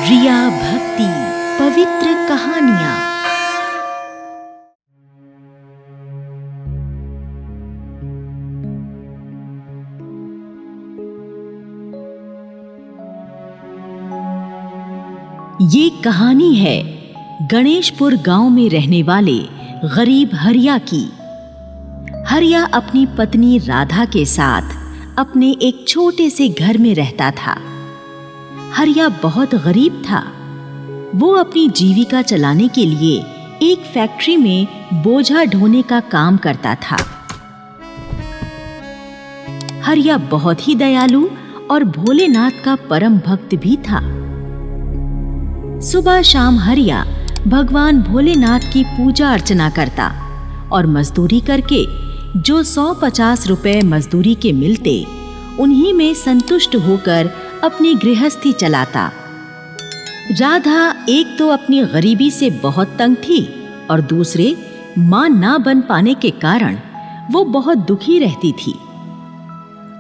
रिया भक्ति पवित्र कहानियां। ये कहानी है गणेशपुर गांव में रहने वाले गरीब हरिया की। हरिया अपनी पत्नी राधा के साथ अपने एक छोटे से घर में रहता था। हरिया बहुत गरीब था। वो अपनी जीविका चलाने के लिए एक फैक्ट्री में बोझा ढोने का काम करता था। हरिया बहुत ही दयालु और भोलेनाथ का परम भक्त भी था। सुबह शाम हरिया भगवान भोलेनाथ की पूजा अर्चना करता और मजदूरी करके जो 150 रुपए मजदूरी के मिलते उन्हीं में संतुष्ट होकर अपनी गृहस्थी चलाता। राधा एक तो अपनी गरीबी से बहुत तंग थी और दूसरे मां ना बन पाने के कारण वो बहुत दुखी रहती थी।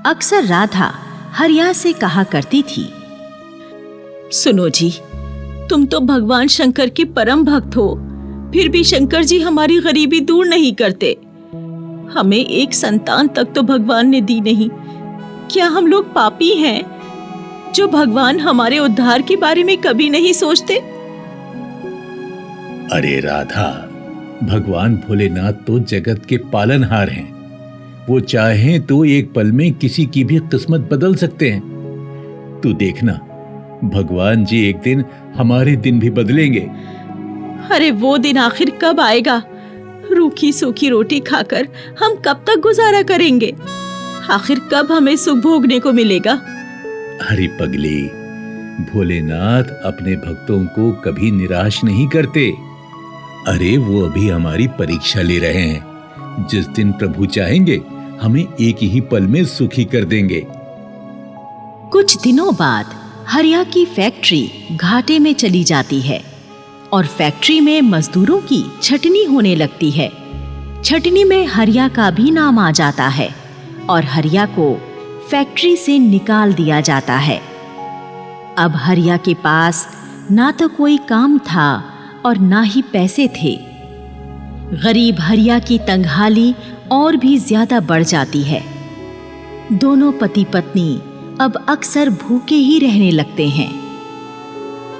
अक्सर राधा हरिया से कहा करती थी, सुनो जी, तुम तो भगवान शंकर के परम भक्त हो, फिर भी शंकर जी हमारी गरीबी दूर नहीं करते। हमें एक संतान तक तो भगवान ने दी नहीं। क्या हम लोग पापी हैं जो भगवान हमारे उद्धार के बारे में कभी नहीं सोचते? अरे राधा, भगवान भोलेनाथ तो जगत के पालनहार हैं। वो चाहें तो एक पल में किसी की भी किस्मत बदल सकते हैं। तू देखना, भगवान जी एक दिन हमारे दिन भी बदलेंगे। अरे वो दिन आखिर कब आएगा? रूखी सूखी रोटी खाकर हम कब तक गुजारा करेंगे? आखिर कब हमें सुख भोगने को मिलेगा? हरी पगली, भोलेनाथ अपने भक्तों को कभी निराश नहीं करते। अरे वो अभी हमारी परीक्षा ले रहे हैं। जिस दिन प्रभु चाहेंगे हमें एक ही पल में सुखी कर देंगे। कुछ दिनों बाद हरिया की फैक्ट्री घाटे में चली जाती है और फैक्ट्री में मजदूरों की छटनी होने लगती है। छटनी में हरिया का भी नाम आ जाता है और हरिया को फैक्ट्री से निकाल दिया जाता है। अब हरिया के पास ना तो कोई काम था और ना ही पैसे थे। गरीब हरिया की तंगहाली और भी ज्यादा बढ़ जाती है। दोनों पति पत्नी अब अक्सर भूखे ही रहने लगते हैं।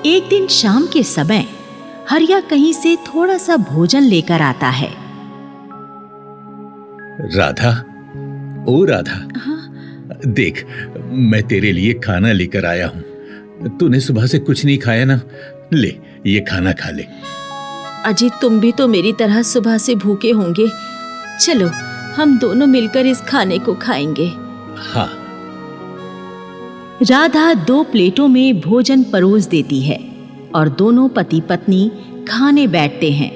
एक दिन शाम के समय हरिया कहीं से थोड़ा सा भोजन लेकर आता है। राधा, ओ राधा, हाँ? देख, मैं तेरे लिए खाना लेकर आया हूँ। तूने सुबह से कुछ नहीं खाया ना? ले, ये खाना खा ले। अजी, तुम भी तो मेरी तरह सुबह से भूखे होंगे। चलो हम दोनों मिलकर इस खाने को खाएंगे। हाँ। राधा 2 प्लेटों में भोजन परोस देती है और दोनों पति पत्नी खाने बैठते हैं।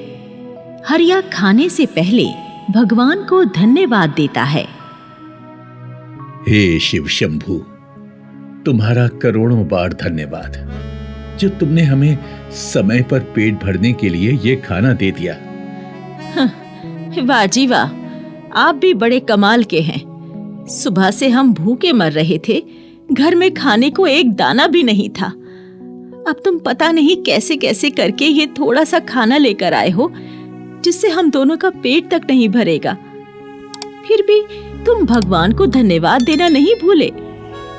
हरिया खाने से पहले भगवान को धन्यवाद देता है। हे शिव शंभु, तुम्हारा करोड़ों बार धन्यवाद जो तुमने हमें समय पर पेट भरने के लिए ये खाना दे दिया। वाह जी वाह, आप भी बड़े कमाल के हैं। सुबह से हम भूखे मर रहे थे, घर में खाने को एक दाना भी नहीं था। अब तुम पता नहीं कैसे कैसे करके ये थोड़ा सा खाना लेकर आए हो जिससे हम दोनों का पेट तक नहीं भरेगा। फिर भी तुम भगवान को धन्यवाद देना नहीं भूले।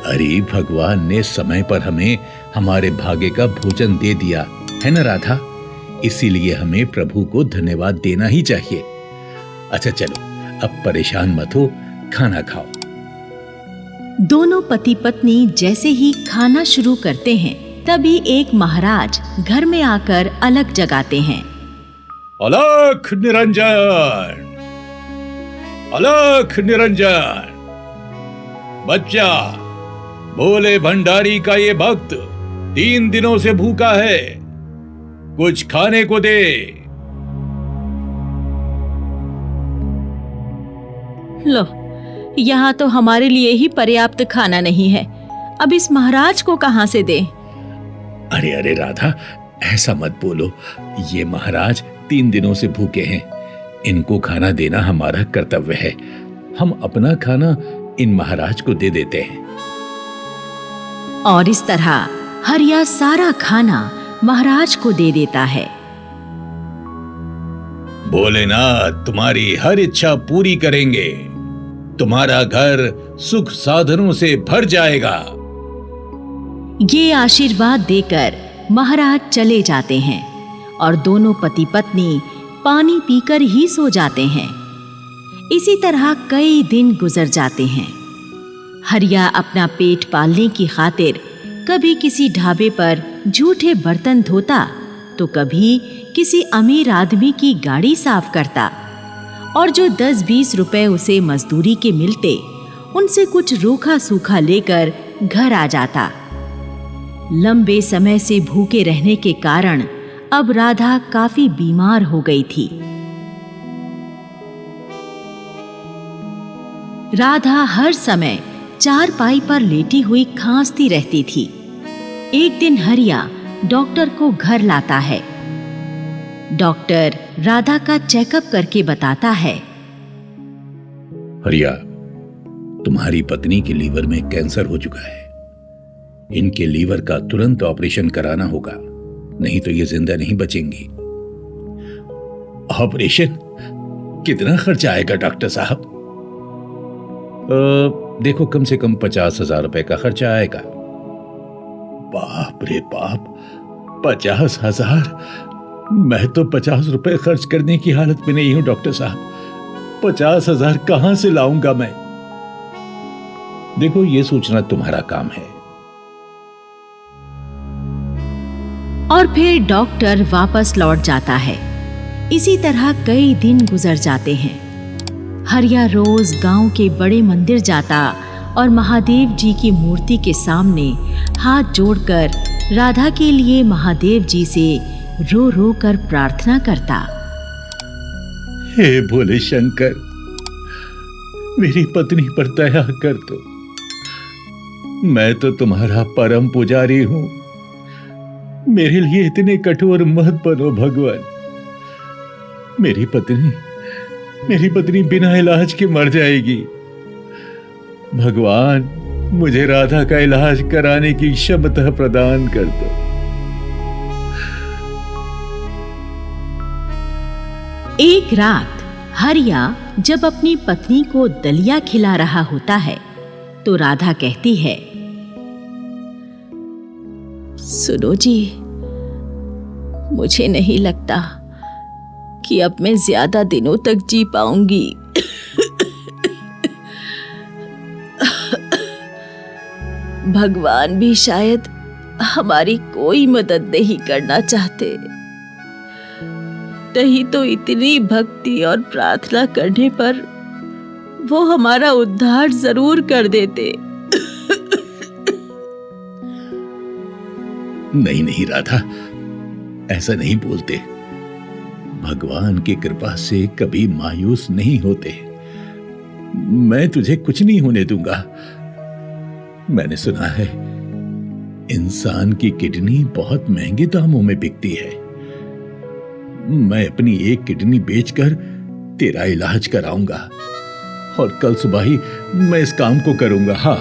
अरे भगवान ने समय पर हमें हमारे भाग्य का भोजन दे दिया है ना राधा, इसीलिए हमें प्रभु को धन्यवाद देना ही चाहिए। अच्छा चलो, अब परेशान मत हो, खाना खाओ। दोनों पति पत्नी जैसे ही खाना शुरू करते हैं तभी एक महाराज घर में आकर अलग जगाते हैं। अलख निरंजन, अलख निरंजन, बच्चा, भोले भंडारी का ये भक्त 3 दिनों से भूखा है, कुछ खाने को दे। लो, यहाँ तो हमारे लिए ही पर्याप्त खाना नहीं है, अब इस महाराज को कहाँ से दें? अरे अरे राधा, ऐसा मत बोलो। ये महाराज 3 दिनों से भूखे हैं, इनको खाना देना हमारा कर्तव्य है। हम अपना खाना इन महाराज को दे देते हैं। और इस तरह हरिया सारा खाना महाराज को दे देता है। भोलेनाथ तुम्हारी हर इच्छा पूरी करेंगे, तुम्हारा घर सुख साधनों से भर जाएगा। ये आशीर्वाद देकर महाराज चले जाते हैं और दोनों पति पत्नी पानी पीकर ही सो जाते हैं। इसी तरह कई दिन गुजर जाते हैं। हरिया अपना पेट पालने की खातिर कभी किसी ढाबे पर झूठे बर्तन धोता तो कभी किसी अमीर आदमी की गाड़ी साफ करता और जो 10-20 रुपए उसे मजदूरी के मिलते उनसे कुछ रूखा सूखा लेकर घर आ जाता। लंबे समय से भूखे रहने के कारण अब राधा काफी बीमार हो गई थी। राधा हर समय चारपाई पर लेटी हुई खांसती रहती थी। एक दिन हरिया डॉक्टर को घर लाता है। डॉक्टर राधा का चेकअप करके बताता है, हरिया, तुम्हारी पत्नी के लीवर में कैंसर हो चुका है। इनके लीवर का तुरंत ऑपरेशन कराना होगा, नहीं तो ये जिंदा नहीं बचेंगी। ऑपरेशन? कितना खर्चा आएगा डॉक्टर साहब? देखो, कम से कम 50,000 रुपए का खर्चा आएगा। बाप रे बाप, 50,000? मैं तो 50 रुपए खर्च करने की हालत में नहीं हूं डॉक्टर साहब। 50,000 कहां से लाऊंगा मैं? देखो, ये सोचना तुम्हारा काम है। और फिर डॉक्टर वापस लौट जाता है। इसी तरह कई दिन गुजर जाते हैं। हरिया रोज गांव के बड़े मंदिर जाता और महादेव जी की मूर्ति के सामने हाथ जोड़कर राधा के लिए महादेव जी से रो रो कर प्रार्थना करता। हे भोले शंकर, मेरी पत्नी पर दया कर दो। मैं तो तुम्हारा परम पुजारी हूं। मेरे लिए इतने कठोर मत बनो भगवान। मेरी पत्नी बिना इलाज के मर जाएगी। भगवान, मुझे राधा का इलाज कराने की क्षमता प्रदान कर दो। एक रात हरिया जब अपनी पत्नी को दलिया खिला रहा होता है तो राधा कहती है, सुनो जी, मुझे नहीं लगता कि अब मैं ज्यादा दिनों तक जी पाऊंगी। भगवान भी शायद हमारी कोई मदद नहीं करना चाहते, नहीं तो इतनी भक्ति और प्रार्थना करने पर वो हमारा उद्धार जरूर कर देते। नहीं नहीं राधा, ऐसा नहीं बोलते। भगवान की कृपा से कभी मायूस नहीं होते। मैं तुझे कुछ नहीं होने दूंगा। मैंने सुना है इंसान की किडनी बहुत महंगे दामों में बिकती है। मैं अपनी एक किडनी बेचकर तेरा इलाज कराऊंगा और कल सुबह ही मैं इस काम को करूंगा। हाँ।